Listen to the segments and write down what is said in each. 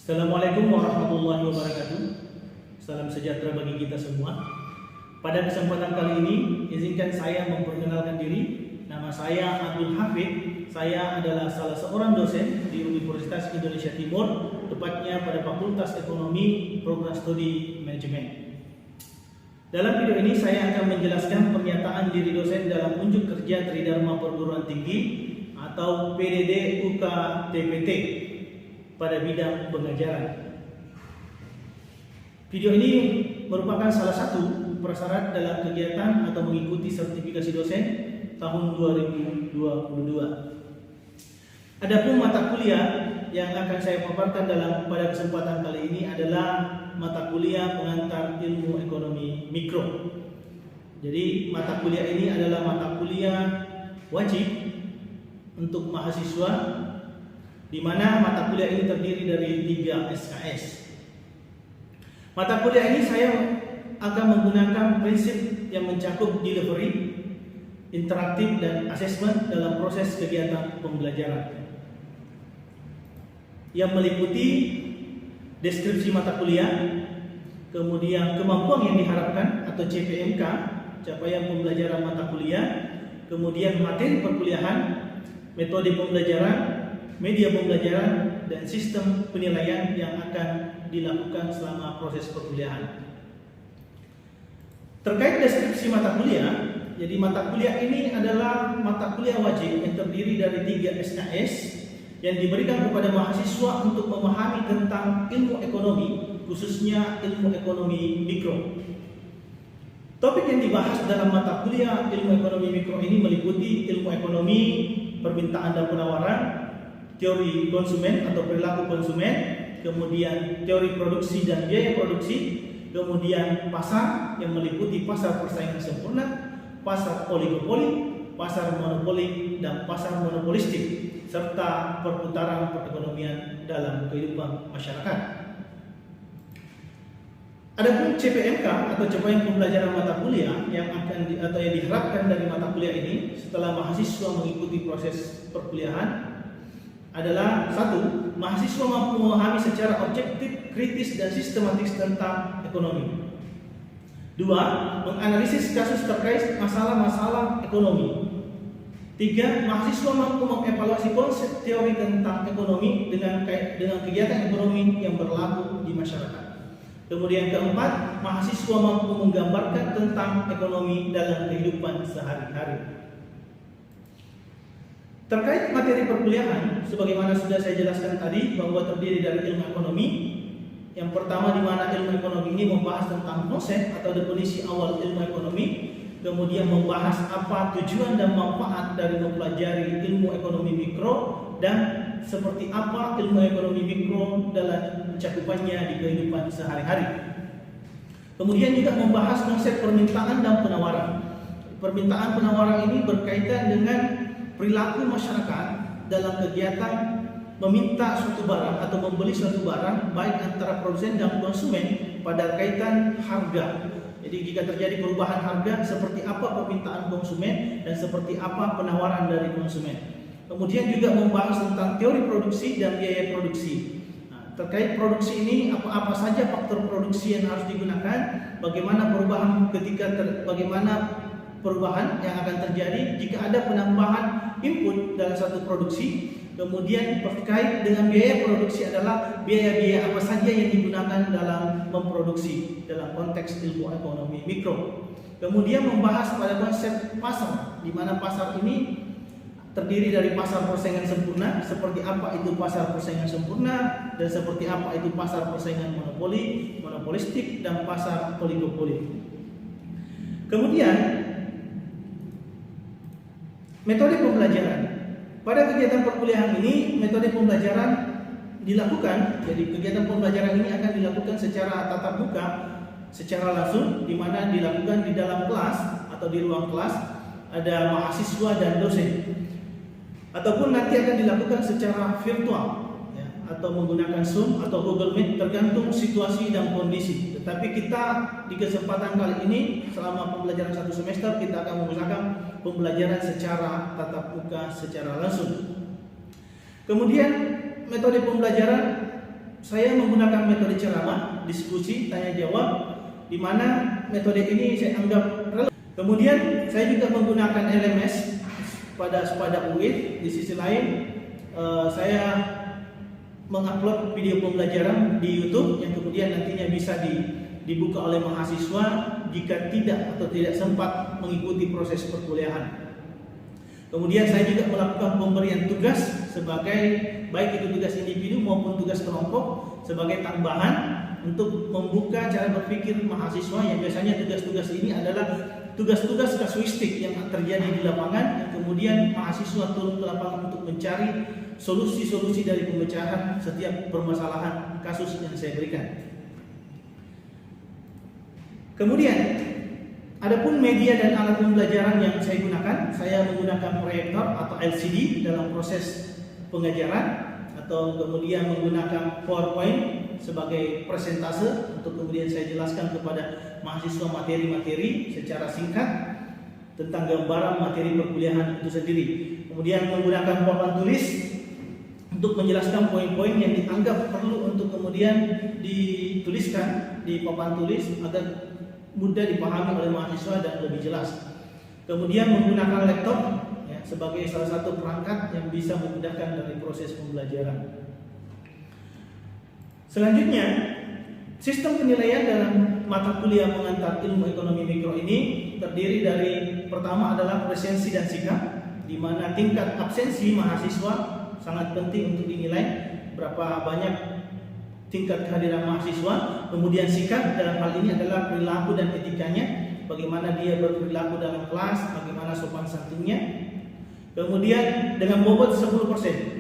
Assalamualaikum warahmatullahi wabarakatuh. Salam sejahtera bagi kita semua. Pada kesempatan kali ini, izinkan saya memperkenalkan diri. Nama saya Abdul Hafid. Saya adalah salah seorang dosen di Universitas Indonesia Timur, tepatnya pada Fakultas Ekonomi, Program Studi Manajemen. Dalam video ini saya akan menjelaskan pernyataan diri dosen dalam unjuk kerja Tridharma Perguruan Tinggi atau PDD UK TPT pada bidang pengajaran. Video ini merupakan salah satu prasyarat dalam kegiatan atau mengikuti sertifikasi dosen tahun 2022. Adapun mata kuliah yang akan saya paparkan pada kesempatan kali ini adalah mata kuliah pengantar ilmu ekonomi mikro. Jadi mata kuliah ini adalah mata kuliah wajib untuk mahasiswa, di mana mata kuliah ini terdiri dari 3 SKS. Mata kuliah ini saya akan menggunakan prinsip yang mencakup delivery, interaktif, dan asesmen dalam proses kegiatan pembelajaran, yang meliputi deskripsi mata kuliah, kemudian kemampuan yang diharapkan atau CPMK, capaian pembelajaran mata kuliah, kemudian materi perkuliahan, metode pembelajaran, media pembelajaran, dan sistem penilaian yang akan dilakukan selama proses perkuliahan. Terkait deskripsi mata kuliah, jadi mata kuliah ini adalah mata kuliah wajib yang terdiri dari 3 SKS yang diberikan kepada mahasiswa untuk memahami tentang ilmu ekonomi, khususnya ilmu ekonomi mikro. Topik yang dibahas dalam mata kuliah ilmu ekonomi mikro ini meliputi ilmu ekonomi, permintaan dan penawaran, teori konsumen atau perilaku konsumen, kemudian teori produksi dan biaya produksi, kemudian pasar yang meliputi pasar persaingan sempurna, pasar oligopoli, pasar monopoli, dan pasar monopolistik, serta perputaran perekonomian dalam kehidupan masyarakat. Adapun CPMK atau capaian pembelajaran mata kuliah yang diharapkan dari mata kuliah ini setelah mahasiswa mengikuti proses perkuliahan adalah: 1. Mahasiswa mampu memahami secara objektif, kritis, dan sistematis tentang ekonomi. 2. Menganalisis kasus terkait masalah-masalah ekonomi. 3. Mahasiswa mampu mengevaluasi konsep teori tentang ekonomi dengan kegiatan ekonomi yang berlaku di masyarakat. Kemudian keempat, mahasiswa mampu menggambarkan tentang ekonomi dalam kehidupan sehari-hari. Terkait materi perkuliahan, sebagaimana sudah saya jelaskan tadi, bahwa terdiri dari ilmu ekonomi. Yang pertama, di mana ilmu ekonomi ini membahas tentang konsep atau definisi awal ilmu ekonomi, kemudian membahas apa tujuan dan manfaat dari mempelajari ilmu ekonomi mikro, dan seperti apa ilmu ekonomi mikro dalam cakupannya di kehidupan sehari-hari. Kemudian juga membahas konsep permintaan dan penawaran. Permintaan penawaran ini berkaitan dengan perilaku masyarakat dalam kegiatan meminta suatu barang atau membeli suatu barang, baik antara produsen dan konsumen pada kaitan harga. Jadi jika terjadi perubahan harga, seperti apa permintaan konsumen dan seperti apa penawaran dari konsumen. Kemudian juga membahas tentang teori produksi dan biaya produksi. Terkait produksi ini, apa saja faktor produksi yang harus digunakan, bagaimana perubahan yang akan terjadi jika ada penambahan input dalam satu produksi. Kemudian terkait dengan biaya produksi adalah biaya-biaya apa saja yang digunakan dalam memproduksi dalam konteks ilmu ekonomi mikro. Kemudian membahas pada konsep pasar, di mana pasar ini terdiri dari pasar persaingan sempurna, seperti apa itu pasar persaingan sempurna, dan seperti apa itu pasar persaingan monopoli, monopolistik, dan pasar oligopoli. Kemudian metode pembelajaran. Pada kegiatan perkuliahan ini, metode pembelajaran dilakukan. Jadi kegiatan pembelajaran ini akan dilakukan secara tatap muka, secara langsung, di mana dilakukan di dalam kelas atau di ruang kelas, ada mahasiswa dan dosen. Ataupun nanti akan dilakukan secara virtual, ya, atau menggunakan Zoom atau Google Meet, tergantung situasi dan kondisi. Tetapi kita di kesempatan kali ini, selama pembelajaran 1 semester, kita akan mengusahakan pembelajaran secara tatap muka, secara langsung. Kemudian metode pembelajaran saya menggunakan metode ceramah, diskusi, tanya jawab, di mana metode ini saya anggap relevan. Kemudian saya juga menggunakan LMS pada UIT. Di sisi lain saya mengupload video pembelajaran di YouTube yang kemudian nantinya bisa dibuka oleh mahasiswa jika tidak sempat mengikuti proses perkuliahan. Kemudian saya juga melakukan pemberian tugas sebagai baik itu tugas individu maupun tugas kelompok sebagai tambahan untuk membuka cara berpikir mahasiswa yang biasanya tugas-tugas ini adalah tugas-tugas kasuistik yang terjadi di lapangan, yang kemudian mahasiswa turun ke lapangan untuk mencari solusi-solusi dari pemecahan setiap permasalahan kasus yang saya berikan. Kemudian adapun media dan alat pembelajaran yang saya gunakan, saya menggunakan proyektor atau LCD dalam proses pengajaran, atau kemudian menggunakan PowerPoint sebagai presentase untuk kemudian saya jelaskan kepada mahasiswa materi-materi secara singkat tentang gambaran materi perkuliahan itu sendiri. Kemudian menggunakan papan tulis untuk menjelaskan poin-poin yang dianggap perlu untuk kemudian dituliskan di papan tulis agar mudah dipahami oleh mahasiswa dan lebih jelas. Kemudian menggunakan laptop ya, sebagai salah satu perangkat yang bisa memudahkan dari proses pembelajaran. Selanjutnya, sistem penilaian dalam mata kuliah pengantar ilmu ekonomi mikro ini terdiri dari pertama adalah presensi dan sikap, di mana tingkat absensi mahasiswa sangat penting untuk dinilai, berapa banyak tingkat kehadiran mahasiswa. Kemudian sikap dalam hal ini adalah perilaku dan etikanya, bagaimana dia berperilaku dalam kelas, bagaimana sopan santunnya. Kemudian dengan bobot 10%.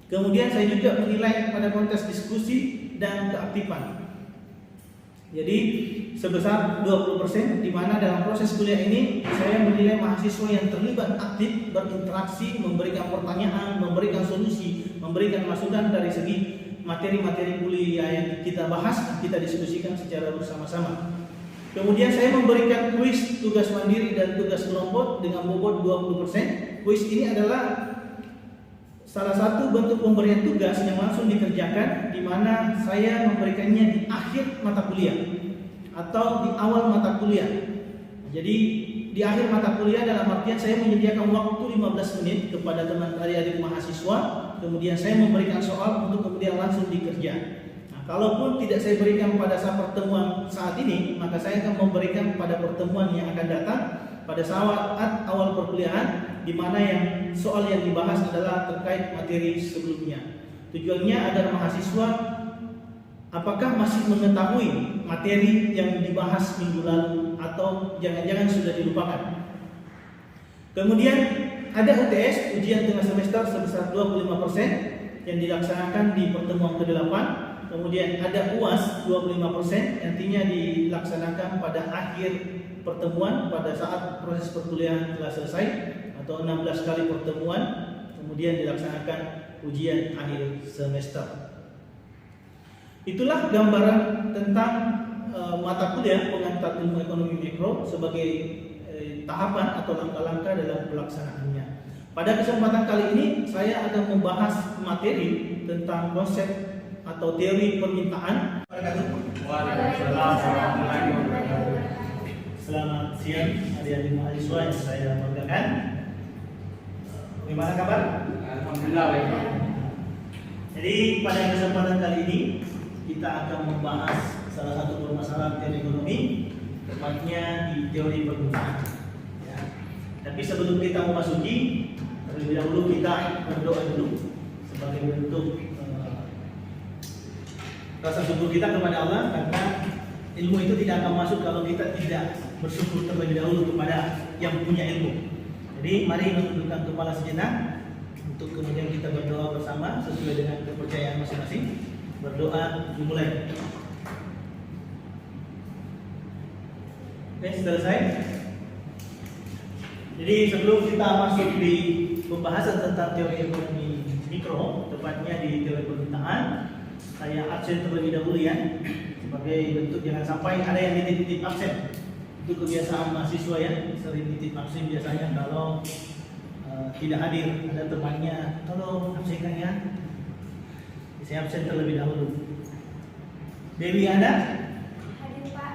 Kemudian saya juga menilai pada konteks diskusi dan keaktifan. Jadi sebesar 20%, di mana dalam proses kuliah ini saya menilai mahasiswa yang terlibat aktif, berinteraksi, memberikan pertanyaan, memberikan solusi, memberikan masukan dari segi materi-materi kuliah yang kita bahas, kita diskusikan secara bersama-sama. Kemudian saya memberikan kuis tugas mandiri dan tugas kelompok dengan bobot 20%. Kuis ini adalah salah satu bentuk pemberian tugas yang langsung dikerjakan, di mana saya memberikannya di akhir mata kuliah atau di awal mata kuliah. Jadi di akhir mata kuliah dalam artian saya menyediakan waktu 15 menit kepada teman adik-adik mahasiswa, kemudian saya memberikan soal untuk kemudian langsung dikerja. Nah, kalaupun tidak saya berikan pada saat pertemuan saat ini, maka saya akan memberikan pada pertemuan yang akan datang pada saat awal perkuliahan, di mana yang soal yang dibahas adalah terkait materi sebelumnya. Tujuannya agar mahasiswa apakah masih mengetahui materi yang dibahas minggu lalu atau jangan-jangan sudah dilupakan. Kemudian ada UTS, ujian tengah semester sebesar 25% yang dilaksanakan di pertemuan ke-8. Kemudian ada UAS 25%, nantinya dilaksanakan pada akhir pertemuan pada saat proses perkuliahan telah selesai, atau 16 kali pertemuan kemudian dilaksanakan ujian akhir semester. Itulah gambaran tentang mata kuliah pengantar ilmu ekonomi mikro sebagai tahapan atau langkah-langkah dalam pelaksanaannya. Pada kesempatan kali ini saya akan membahas materi tentang konsep atau teori permintaan. Selamat siang adik-adik mahasiswa yang saya banggakan. Bagaimana kabar? Alhamdulillah baik. Jadi pada kesempatan kali ini kita akan membahas salah satu permasalahan teori ekonomi, tepatnya di teori permintaan. Ya. Tapi sebelum kita memasuki, terlebih dahulu kita berdoa dulu sebagai bentuk rasa syukur kita kepada Allah, karena ilmu itu tidak akan masuk kalau kita tidak bersyukur terlebih dahulu kepada yang punya ilmu. Jadi mari menundukkan kepala sejenak untuk kemudian kita berdoa bersama sesuai dengan kepercayaan masing-masing. Berdoa dimulai. Oke, selesai. Jadi sebelum kita masuk di pembahasan tentang teori ekonomi mikro, tepatnya di teori permintaan, saya absen terlebih dahulu ya, sebagai bentuk jangan sampai ada yang nitip-nitip absen. Itu kebiasaan mahasiswa ya, sering nitip absen biasanya kalau tidak hadir, ada temannya, tolong absenkan ya. Saya absen terlebih dahulu. Dewi Ana, Hadir Pak.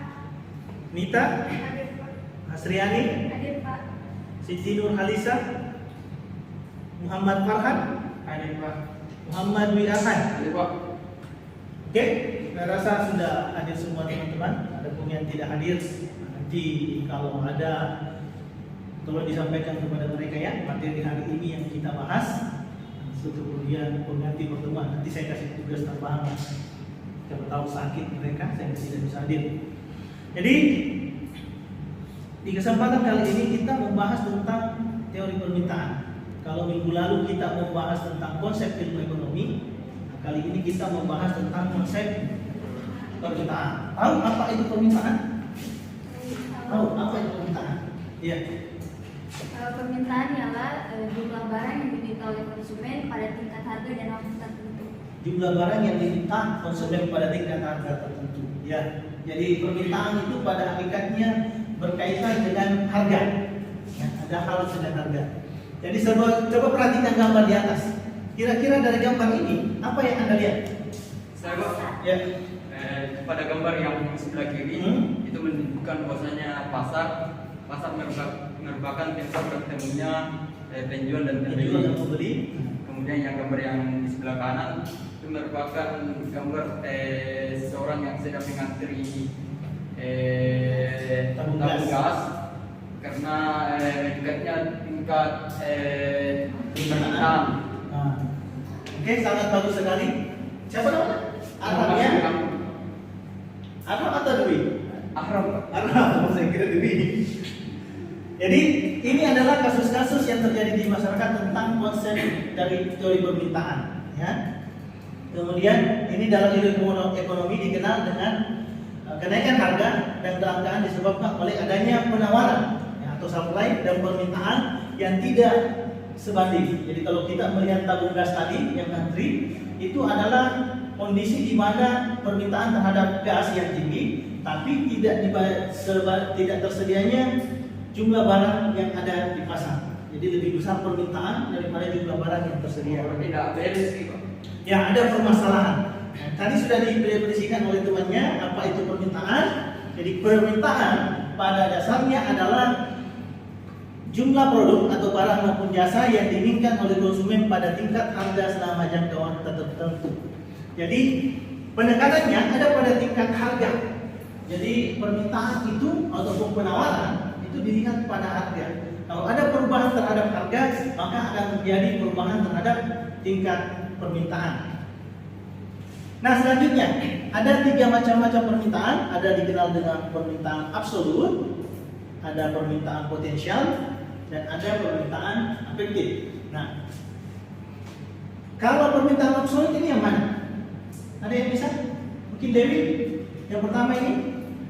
Nita, Hadir Pak. Asriani, Hadir Pak. Siti Nur Halisa, Muhammad Farhan, Hadir Pak. Muhammad Wi Arhan. Hadir Pak. Oke, saya rasa sudah hadir semua teman-teman. Ada pun yang tidak hadir, nanti kalau ada tolong disampaikan kepada mereka ya materi hari ini yang kita bahas. Untuk kemudian pengganti pertemuan nanti saya kasih tugas tambahan. Siapa tahu sakit mereka, saya tidak bisa hadir. Jadi di kesempatan kali ini kita membahas tentang teori permintaan. Kalau minggu lalu kita membahas tentang konsep ilmu ekonomi, nah kali ini kita membahas tentang konsep permintaan. Tahu apa itu permintaan? Tahu apa itu permintaan? Iya. Permintaan ialah jumlah barang yang diminta oleh konsumen pada tingkat harga dan waktu tertentu. Jumlah barang yang diminta konsumen pada tingkat harga tertentu. Ya. Jadi permintaan itu pada hakikatnya berkaitan dengan harga. Ya, ada hal dengan harga. Jadi coba perhatikan gambar di atas. Kira-kira dari gambar ini apa yang Anda lihat? Saya Pak, Ya. pada gambar yang sebelah kiri itu menunjukkan bahwasanya pasar merupakan tempat bertemunya penjual dan Penjual pembeli. dan pembeli. Kemudian yang gambar yang di sebelah kanan itu merupakan gambar seseorang yang sedang mengantri Tabung tabung gas. gas karena dekatnya tingkat permintaan. Nah. Oke, sangat bagus sekali. Siapa namanya? Arham ya? Arham atau Dewi? Ahram Pak. Arham, saya kira Dewi. Jadi ini adalah kasus-kasus yang terjadi di masyarakat tentang konsep dari teori permintaan. Ya. Kemudian ini dalam ilmu ekonomi dikenal dengan kenaikan harga dan kelangkaan disebabkan oleh adanya penawaran ya, atau supply dan permintaan yang tidak sebanding. Jadi kalau kita melihat tabung gas tadi yang antri itu adalah kondisi di mana permintaan terhadap gas yang tinggi, tapi tidak tersedianya jumlah barang yang ada di pasar. Jadi lebih besar permintaan daripada jumlah barang yang tersedia. Tidak beres sih Pak. Ya, ada permasalahan. Nah, tadi sudah didefinisikan oleh temannya apa itu permintaan. Jadi permintaan pada dasarnya adalah jumlah produk atau barang maupun jasa yang diinginkan oleh konsumen pada tingkat harga selama jangka waktu tertentu. Jadi penekanannya ada pada tingkat harga. Jadi permintaan itu ataupun penawaran itu dilihat pada harga. Kalau ada perubahan terhadap harga, maka akan terjadi perubahan terhadap tingkat permintaan. Nah, selanjutnya ada 3 macam-macam permintaan. Ada dikenal dengan permintaan absolut, ada permintaan potensial, dan ada permintaan efektif. Nah, kalau permintaan absolut ini yang mana? Ada yang bisa? Mungkin Dewi. Yang pertama ini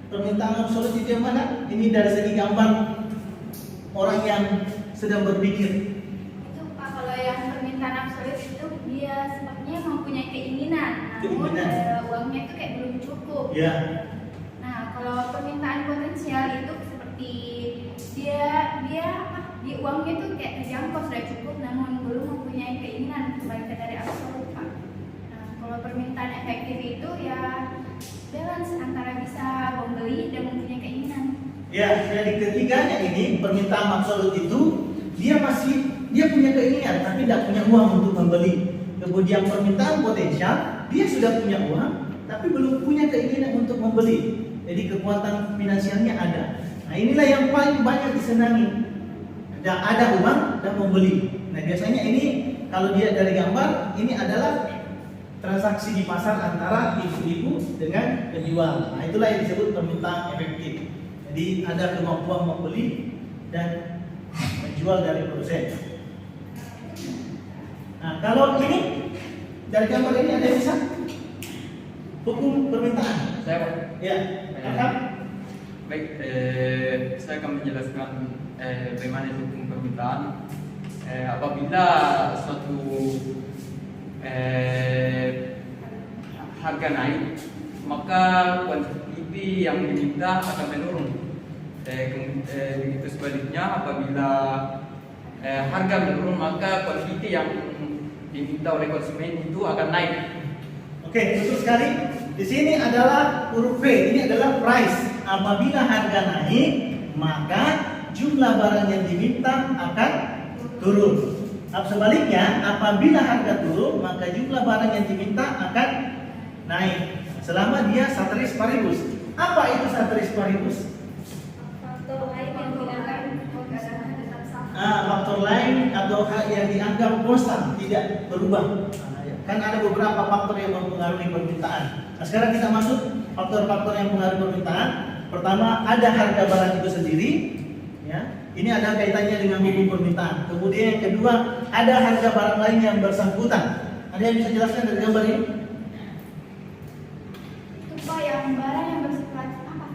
permintaan absolut itu yang mana? Ini dari segi gambar orang yang sedang berpikir. Itu Pak, kalau yang permintaan absolut itu dia sepertinya mempunyai keinginan, namun uangnya itu kayak belum cukup. Ya. Nah, kalau permintaan potensial itu seperti dia uangnya itu kayak terjangkau sudah cukup, namun belum mempunyai keinginan, kebalikan dari absolut Pak. Nah, kalau permintaan efektif itu ya balance antara bisa membeli dan mempunyai keinginan. Ya, jadi ketiganya ini permintaan absolut itu dia punya keinginan tapi tidak punya uang untuk membeli. Kemudian permintaan potensial dia sudah punya uang tapi belum punya keinginan untuk membeli. Jadi kekuatan finansialnya ada. Nah, inilah yang paling banyak disenangi. Ada uang dan membeli. Nah, biasanya ini kalau dia dari gambar ini adalah transaksi di pasar antara ibu-ibu dengan penjual. Nah, itulah yang disebut permintaan efektif. Jadi ada kemampuan membeli dan menjual dari produsen. Nah, kalau ini dari gambar ini ada yang bisa hukum permintaan. Saya Pak. Ya, Pak. Baik, saya akan menjelaskan bagaimana itu hukum permintaan. Apabila suatu harga naik, maka kuantiti yang diminta akan menurun. Begitu sebaliknya, apabila harga menurun, maka kuantiti yang diminta oleh konsumen itu akan naik. Oke, betul sekali. Di sini adalah huruf P. Ini adalah price. Apabila harga naik, maka jumlah barang yang diminta akan turun. Sebaliknya, apabila harga turun, maka jumlah barang yang diminta akan naik. Selama dia ceteris paribus. Apa itu ceteris paribus? Faktor lain yang tidak tetap sama. Faktor lain atau hal yang dianggap konstan, tidak berubah. Kan ada beberapa faktor yang mempengaruhi permintaan. Nah, sekarang kita masuk faktor-faktor yang mempengaruhi permintaan. Pertama, ada harga barang itu sendiri, ya. Ini ada kaitannya dengan hukum permintaan. Kemudian yang kedua, ada harga barang lain yang bersangkutan. Ada yang bisa jelaskan dari gambar ini? Itu Pak yang barang yang bersifat apa?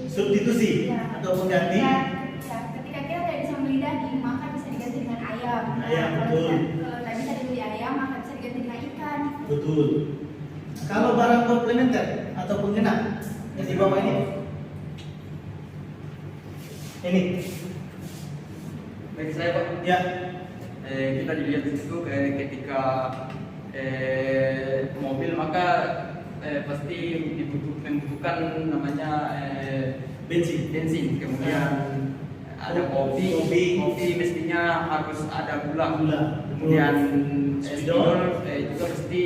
Substitusi Ya. atau pengganti. Ya, ketika kita tidak bisa membeli daging, maka bisa diganti dengan ayam. Ayam, betul. Kalau tidak bisa dibeli ayam, maka bisa diganti dengan ikan. Betul. Kalau barang komplementer atau penggenap yang di bawah ini, Baik saya Pak. ya, Kita dilihat di situ ketika mobil maka pasti membutuhkan namanya bensin. Kemudian ada kopi mestinya harus ada gula. Kemudian spidol juga mesti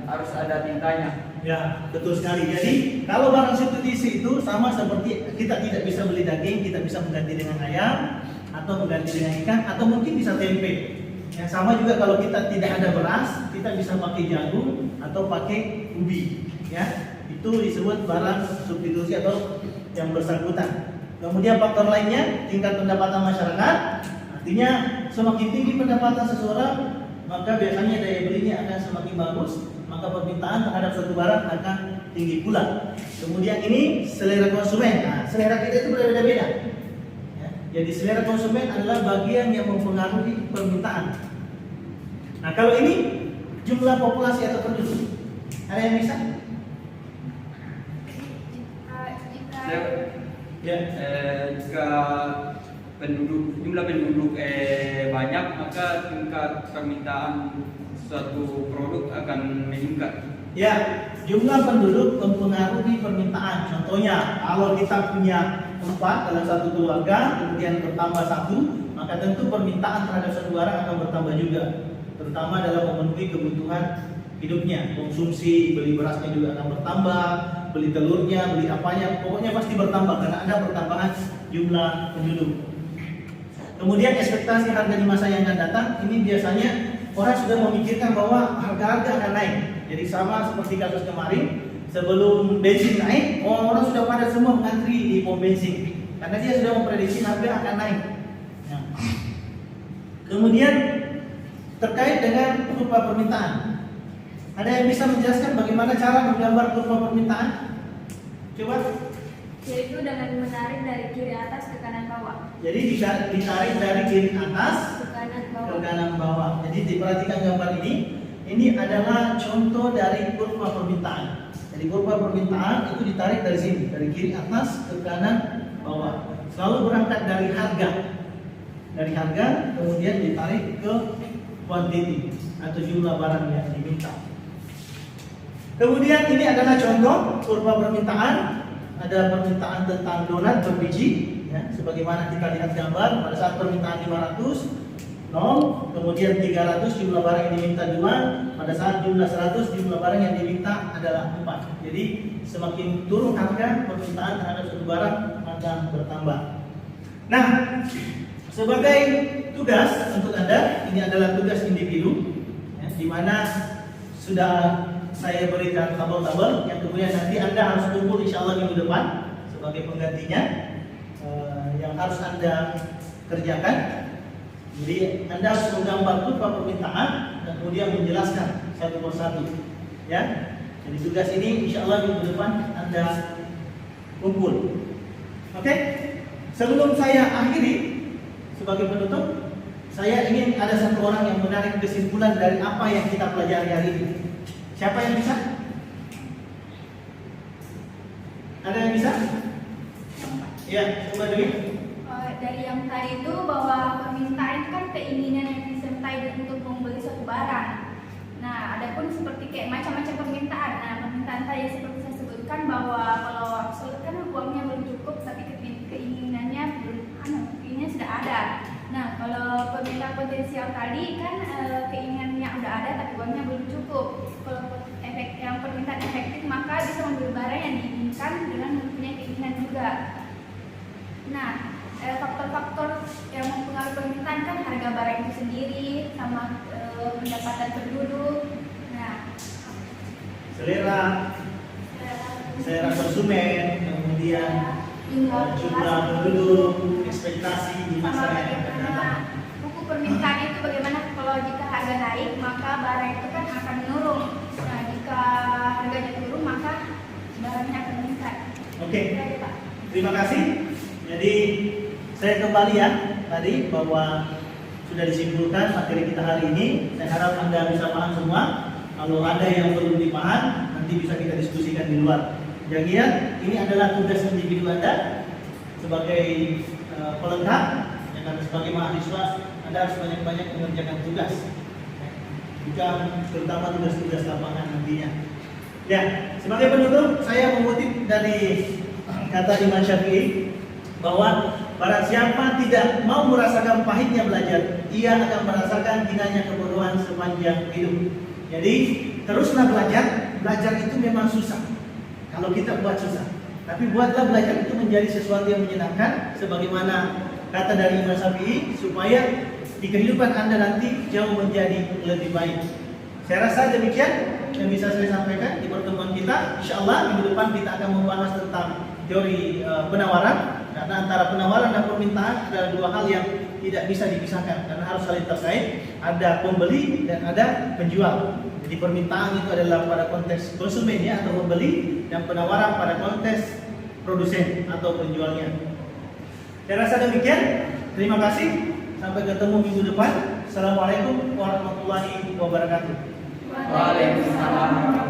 harus ada tintanya. ya, betul sekali. Jadi kalau barang substitusi itu sama seperti kita tidak bisa beli daging, kita bisa mengganti dengan ayam atau mengganti dengan ikan atau mungkin bisa tempe. Yang sama juga kalau kita tidak ada beras, kita bisa pakai jagung atau pakai ubi. Ya, itu disebut barang substitusi atau yang bersangkutan. Kemudian faktor lainnya tingkat pendapatan masyarakat. Artinya semakin tinggi pendapatan seseorang, maka biasanya daya belinya akan semakin bagus, maka permintaan terhadap suatu barang akan tinggi pula. Kemudian ini selera konsumen. Nah, selera kita itu berbeda-beda. Ya, jadi selera konsumen adalah bagian yang mempengaruhi permintaan. Nah, kalau ini jumlah populasi atau penduduk, ada yang bisa? Jika Jika jumlah penduduk banyak, maka tingkat permintaan suatu produk akan meningkat. Ya, jumlah penduduk mempengaruhi permintaan. Contohnya, kalau kita punya 4 dalam satu keluarga, kemudian bertambah 1, maka tentu permintaan terhadap satu barang akan bertambah juga. Terutama dalam memenuhi kebutuhan hidupnya, konsumsi, beli berasnya juga akan bertambah, beli telurnya, beli apanya, pokoknya pasti bertambah karena ada pertambahan jumlah penduduk. Kemudian ekspektasi harga di masa yang akan datang, ini biasanya orang sudah memikirkan bahwa harga-harga akan naik. Jadi sama seperti kasus kemarin, sebelum bensin naik, orang sudah pada semua mengantri di pom bensin karena dia sudah memprediksi harga akan naik. Nah, kemudian terkait dengan kurva permintaan, ada yang bisa menjelaskan bagaimana cara menggambar kurva permintaan? Coba. yaitu dengan menarik dari kiri atas ke kanan bawah. Jadi ditarik dari kiri atas Ke kanan ke bawah. kanan bawah. Jadi diperhatikan gambar ini. Ini adalah contoh dari kurva permintaan. Jadi kurva permintaan itu ditarik dari sini, dari kiri atas ke kanan bawah. Selalu berangkat dari harga. Dari harga kemudian ditarik ke quantity atau jumlah barang yang diminta. Kemudian ini adalah contoh kurva permintaan. Ada permintaan tentang donat berbiji, ya, sebagaimana kita lihat gambar. Pada saat permintaan 500, 0, kemudian 300 jumlah barang yang diminta 2, pada saat jumlah 100 jumlah barang yang diminta adalah 4. Jadi semakin turun harga, permintaan terhadap suatu barang akan bertambah. Nah, sebagai tugas untuk Anda, ini adalah tugas individu, ya, di mana sudah saya berikan tabel-tabel yang kemudian nanti Anda harus kumpul insya Allah minggu depan sebagai penggantinya yang harus Anda kerjakan. Jadi Anda harus menggambar kurva permintaan dan kemudian menjelaskan satu persatu. Ya, jadi tugas ini insya Allah minggu depan Anda kumpul. Oke, sebelum saya akhiri sebagai penutup, saya ingin ada satu orang yang menarik kesimpulan dari apa yang kita pelajari hari ini. Siapa yang bisa? Ada yang bisa? Ya, coba dulu. Dari yang tadi itu bahwa permintaan itu kan keinginan yang disertai untuk membeli suatu barang. Nah, adapun seperti kayak macam-macam tadi seperti saya sebutkan bahwa kalau absolut kan uangnya belum cukup, tapi keinginannya sudah ada. Nah, kalau peminta potensial tadi kan keinginannya udah ada tapi uangnya belum cukup. Kalau yang permintaan efektif maka bisa membeli barang yang diinginkan dengan mempunyai keinginan juga. Nah, faktor-faktor yang mempengaruhi permintaan kan harga barang itu sendiri sama pendapatan penduduk. Nah, selera konsumen, kemudian jumlah penduduk, ekspektasi di masa yang akan datang. Buku permintaan itu bagaimana kalau jika harga naik maka barang itu kan akan menurun. Nah, jika harganya turun maka barangnya akan meningkat. Oke. Terima kasih. Jadi saya kembali ya tadi bahwa sudah disimpulkan materi kita hari ini. Saya harap Anda bisa paham semua. Kalau ada yang belum dipaham, nanti bisa kita diskusikan di luar. Yang ingat, ini adalah tugas individu Anda sebagai pelengkap. Ya kan, sebagai mahasiswa, Anda harus banyak-banyak mengerjakan tugas. Bukan terutama tugas-tugas lapangan nantinya. Ya, sebagai penutup, saya mengutip dari kata Imam Syafi'i bahwa barang siapa tidak mau merasakan pahitnya belajar, ia akan merasakan hinanya kebodohan sepanjang hidup. Jadi teruslah belajar. Belajar itu memang susah. Kalau kita buat susah, tapi buatlah belajar itu menjadi sesuatu yang menyenangkan, sebagaimana kata dari Imam Syafi'i, supaya di kehidupan Anda nanti jauh menjadi lebih baik. Saya rasa demikian yang bisa saya sampaikan di pertemuan kita. Insya Allah minggu depan kita akan membahas tentang teori penawaran, karena antara penawaran dan permintaan adalah dua hal yang tidak bisa dipisahkan karena harus saling terkait. Ada pembeli dan ada penjual. Jadi permintaan itu adalah pada konteks konsumennya atau pembeli, dan penawaran pada konteks produsen atau penjualnya. Saya rasa demikian. Terima kasih. Sampai ketemu minggu depan. Assalamualaikum warahmatullahi wabarakatuh. Waalaikumsalam.